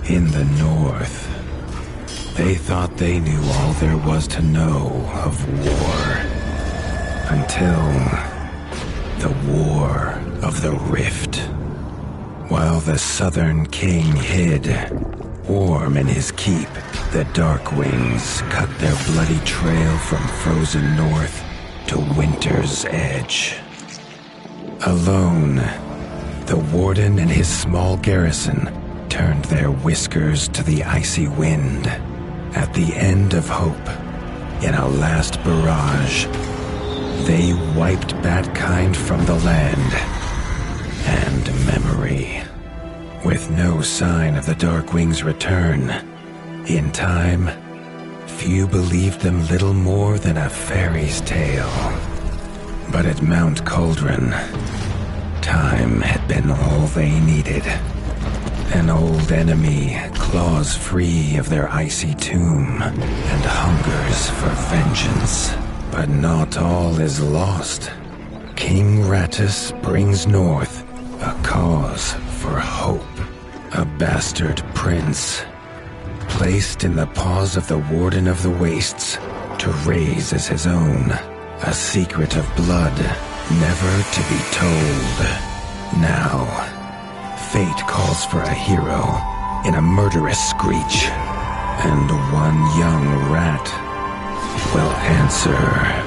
In the north, they thought they knew all there was to know of war. Until the War of the Rift. While the Southern King hid, warm in his keep, the Darkwings cut their bloody trail from frozen north to winter's edge. Alone, the Warden and his small garrison turned their whiskers to the icy wind. At the end of hope, in a last barrage, they wiped Batkind from the land and memory. With no sign of the Darkwings' return, in time, few believed them little more than a fairy's tale. But at Mount Cauldron, time had been all they needed. An old enemy claws free of their icy tomb and hungers for vengeance. But not all is lost. King Rattus brings north a cause for hope. A bastard prince, placed in the paws of the Warden of the Wastes to raise as his own. A secret of blood never to be told. Now, fate calls for a hero in a murderous screech, and one young rat will answer.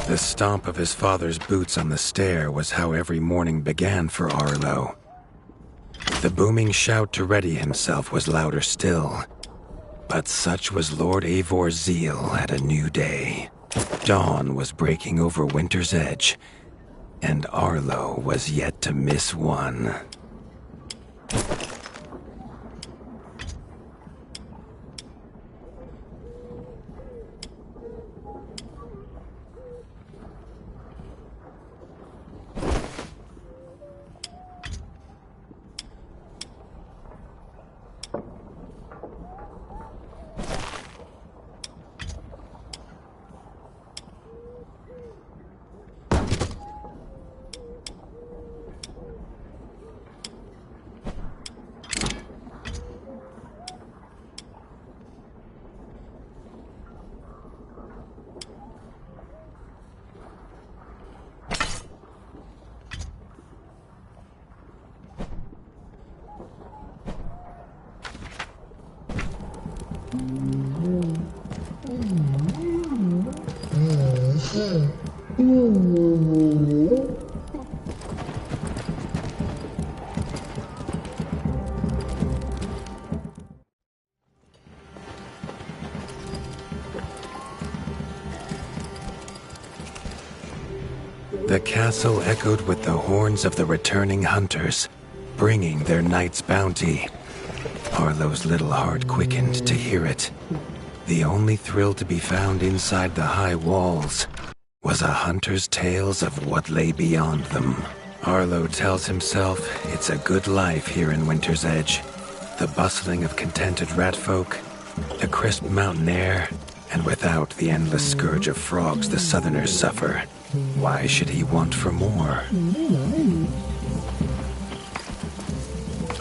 The stomp of his father's boots on the stair was how every morning began for Arlo. The booming shout to ready himself was louder still, but such was Lord Eivor's zeal at a new day. Dawn was breaking over winter's edge, and Arlo was yet to miss one. The castle echoed with the horns of the returning hunters, bringing their night's bounty. Arlo's little heart quickened to hear it. The only thrill to be found inside the high walls was a hunter's tales of what lay beyond them. Arlo tells himself it's a good life here in Winter's Edge. The bustling of contented rat folk, the crisp mountain air, and without the endless scourge of frogs the southerners suffer. Why should he want for more?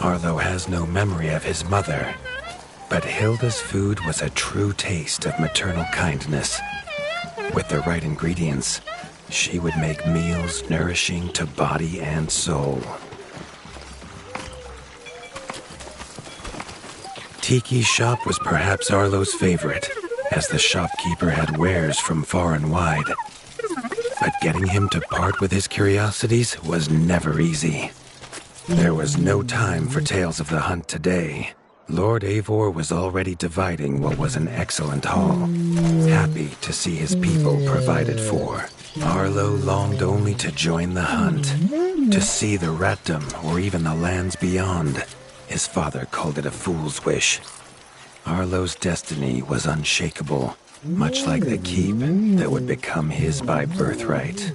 Arlo has no memory of his mother, but Hilda's food was a true taste of maternal kindness. With the right ingredients, she would make meals nourishing to body and soul. Tiki's shop was perhaps Arlo's favorite, as the shopkeeper had wares from far and wide. But getting him to part with his curiosities was never easy. There was no time for tales of the hunt today. Lord Eivor was already dividing what was an excellent haul, happy to see his people provided for. Arlo longed only to join the hunt, to see the ratdom or even the lands beyond. His father called it a fool's wish. Arlo's destiny was unshakable, much like the keep that would become his by birthright.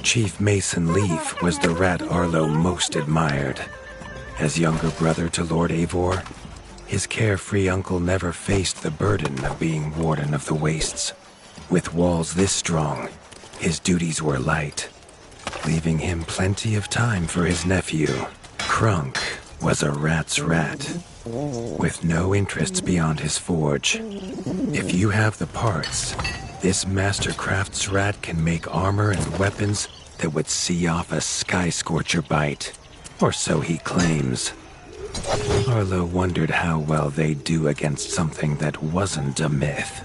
Chief Mason Leaf was the rat Arlo most admired. As younger brother to Lord Eivor, his carefree uncle never faced the burden of being Warden of the Wastes. With walls this strong, his duties were light, leaving him plenty of time for his nephew. Krunk was a rat's rat, with no interests beyond his forge. If you have the parts, this Mastercraft's rat can make armor and weapons that would see off a sky scorcher bite, or so he claims. Arlo wondered how well they'd do against something that wasn't a myth.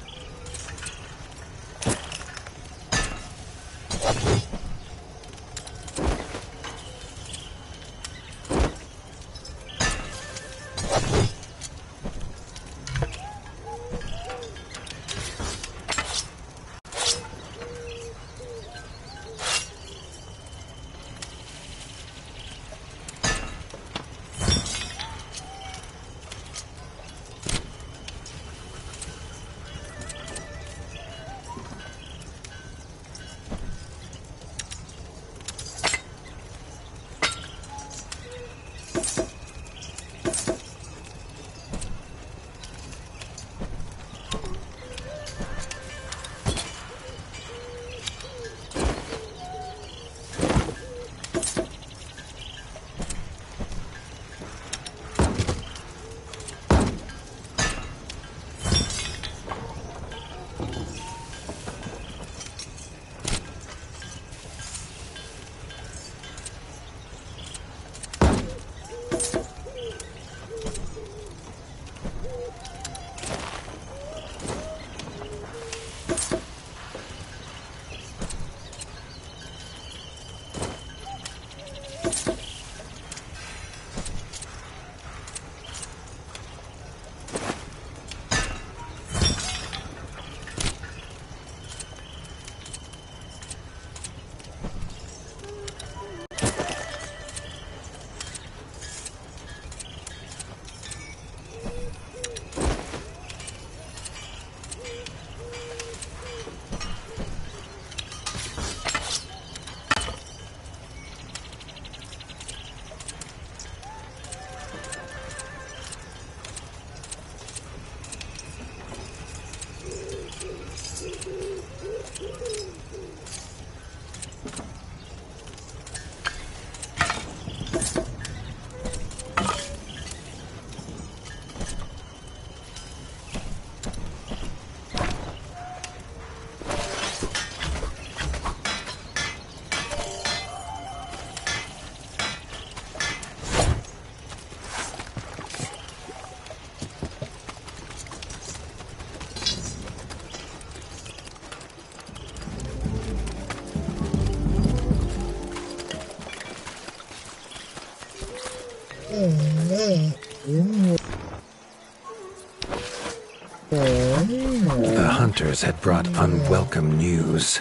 The hunters had brought unwelcome news.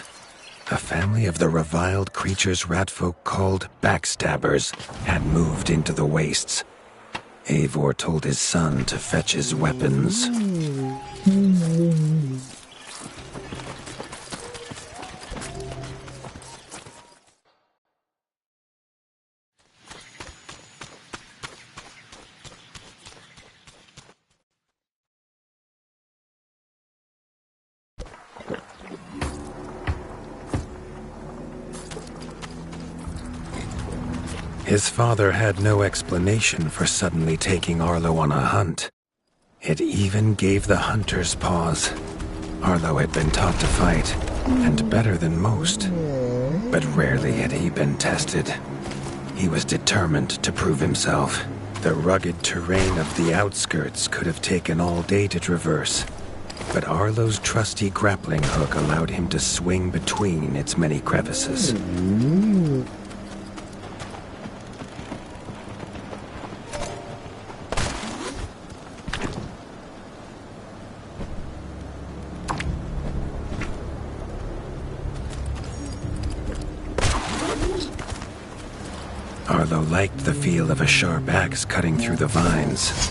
A family of the reviled creatures ratfolk called backstabbers had moved into the wastes. Eivor told his son to fetch his weapons. His father had no explanation for suddenly taking Arlo on a hunt. It even gave the hunters pause. Arlo had been taught to fight, and better than most. But rarely had he been tested. He was determined to prove himself. The rugged terrain of the outskirts could have taken all day to traverse, but Arlo's trusty grappling hook allowed him to swing between its many crevices. Arlo liked the feel of a sharp axe cutting through the vines.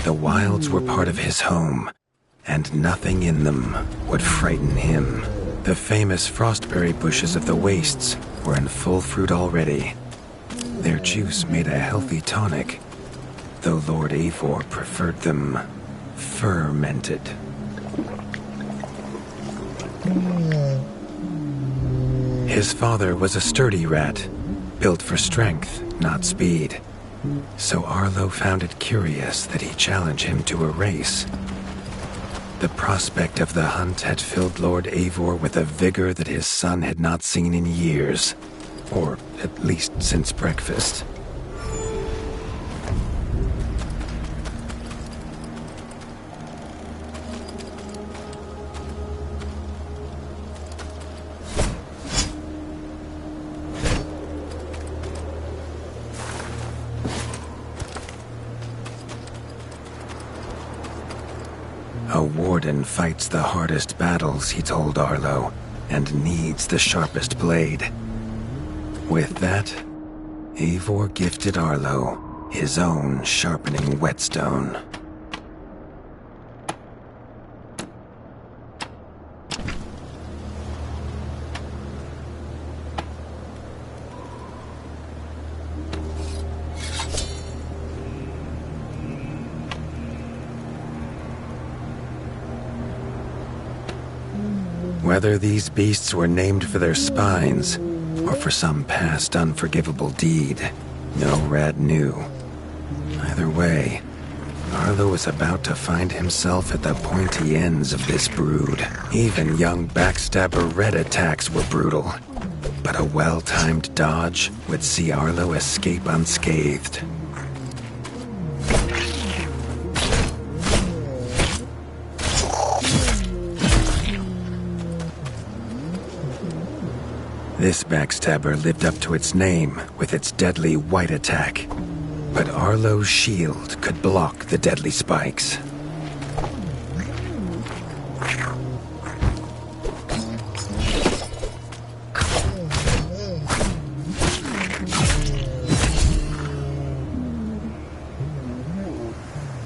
The wilds were part of his home, and nothing in them would frighten him. The famous frostberry bushes of the wastes were in full fruit already. Their juice made a healthy tonic, though Lord Eivor preferred them fermented. His father was a sturdy rat, built for strength, not speed. So Arlo found it curious that he challenge him to a race. The prospect of the hunt had filled Lord Eivor with a vigor that his son had not seen in years, or at least since breakfast. A warden fights the hardest battles, he told Arlo, and needs the sharpest blade. With that, Eivor gifted Arlo his own sharpening whetstone. Whether these beasts were named for their spines, or for some past unforgivable deed, no rat knew. Either way, Arlo was about to find himself at the pointy ends of this brood. Even young backstabber red attacks were brutal, but a well-timed dodge would see Arlo escape unscathed. This backstabber lived up to its name with its deadly white attack, but Arlo's shield could block the deadly spikes.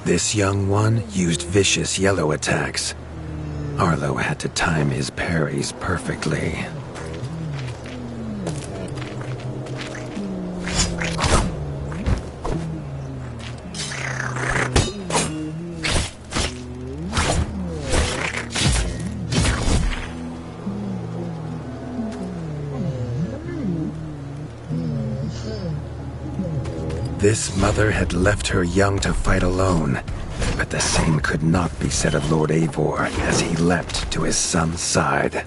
This young one used vicious yellow attacks. Arlo had to time his parries perfectly. This mother had left her young to fight alone, but the same could not be said of Lord Eivor as he leapt to his son's side.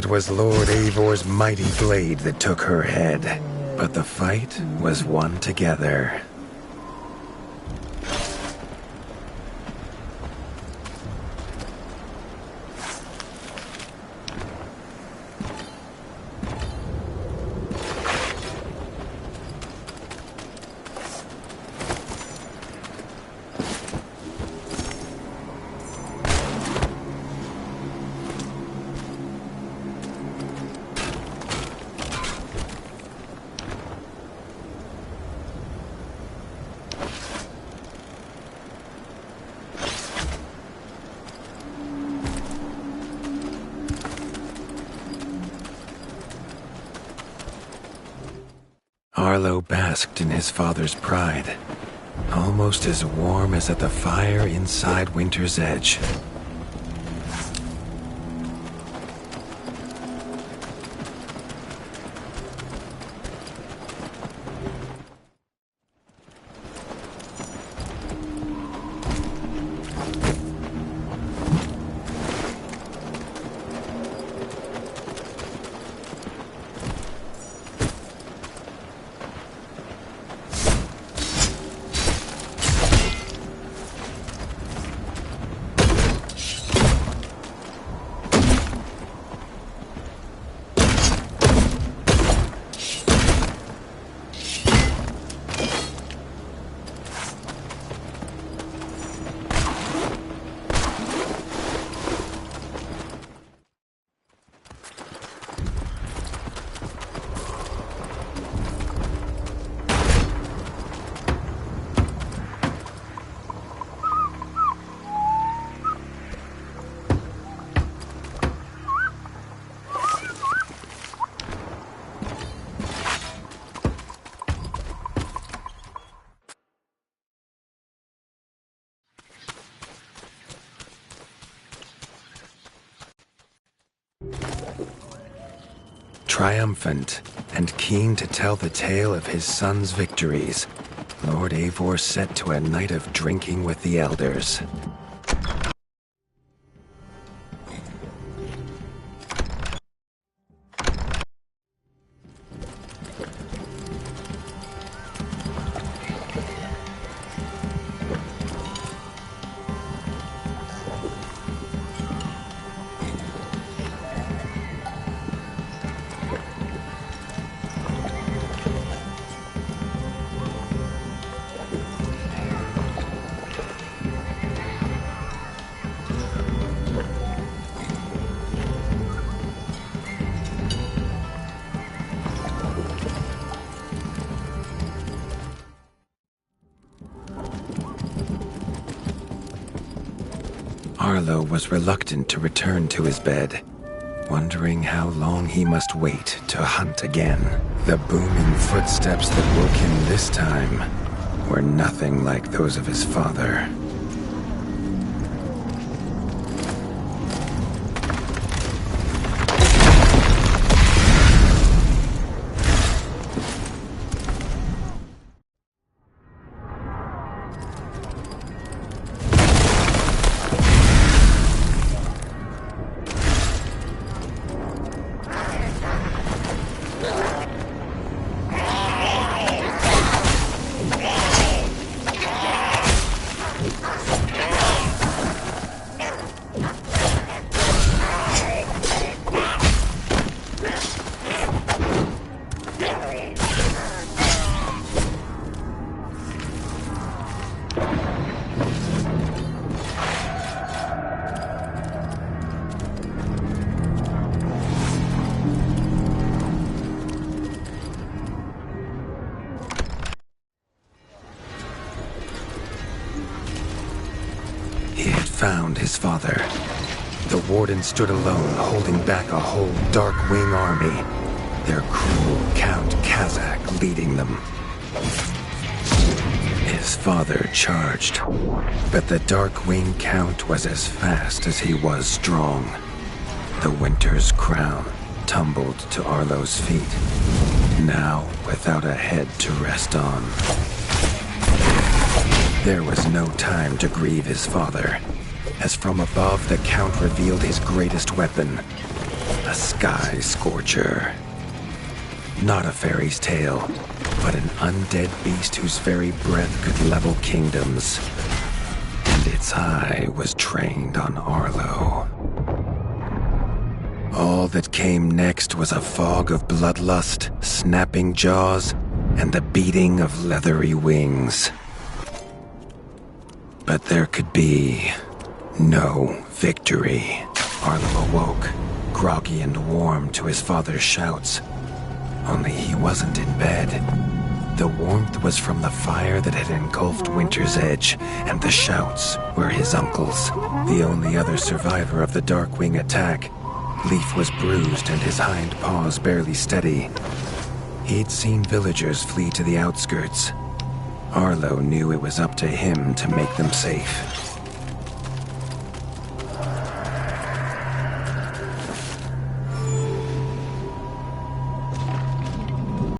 was Lord Eivor's mighty blade that took her head, but the fight was won together. Arlo basked in his father's pride, almost as warm as at the fire inside Winter's Edge. Triumphant and keen to tell the tale of his son's victories, Lord Eivor set to a night of drinking with the elders. Arlo was reluctant to return to his bed, wondering how long he must wait to hunt again. The booming footsteps that woke him this time were nothing like those of his father. Found his father. The warden stood alone, holding back a whole Darkwing army, their cruel Count Kazak leading them. His father charged, but the Darkwing Count was as fast as he was strong. The Winter's crown tumbled to Arlo's feet, now without a head to rest on. There was no time to grieve his father, as from above the Count revealed his greatest weapon, A sky scorcher. Not a fairy's tale, but an undead beast whose very breath could level kingdoms. And its eye was trained on Arlo. All that came next was a fog of bloodlust, snapping jaws, and the beating of leathery wings. But there could be no victory. Arlo awoke, groggy and warm to his father's shouts. Only he wasn't in bed. The warmth was from the fire that had engulfed Winter's Edge, and the shouts were his uncle's. The only other survivor of the Darkwing attack, Leaf was bruised and his hind paws barely steady. He'd seen villagers flee to the outskirts. Arlo knew it was up to him to make them safe.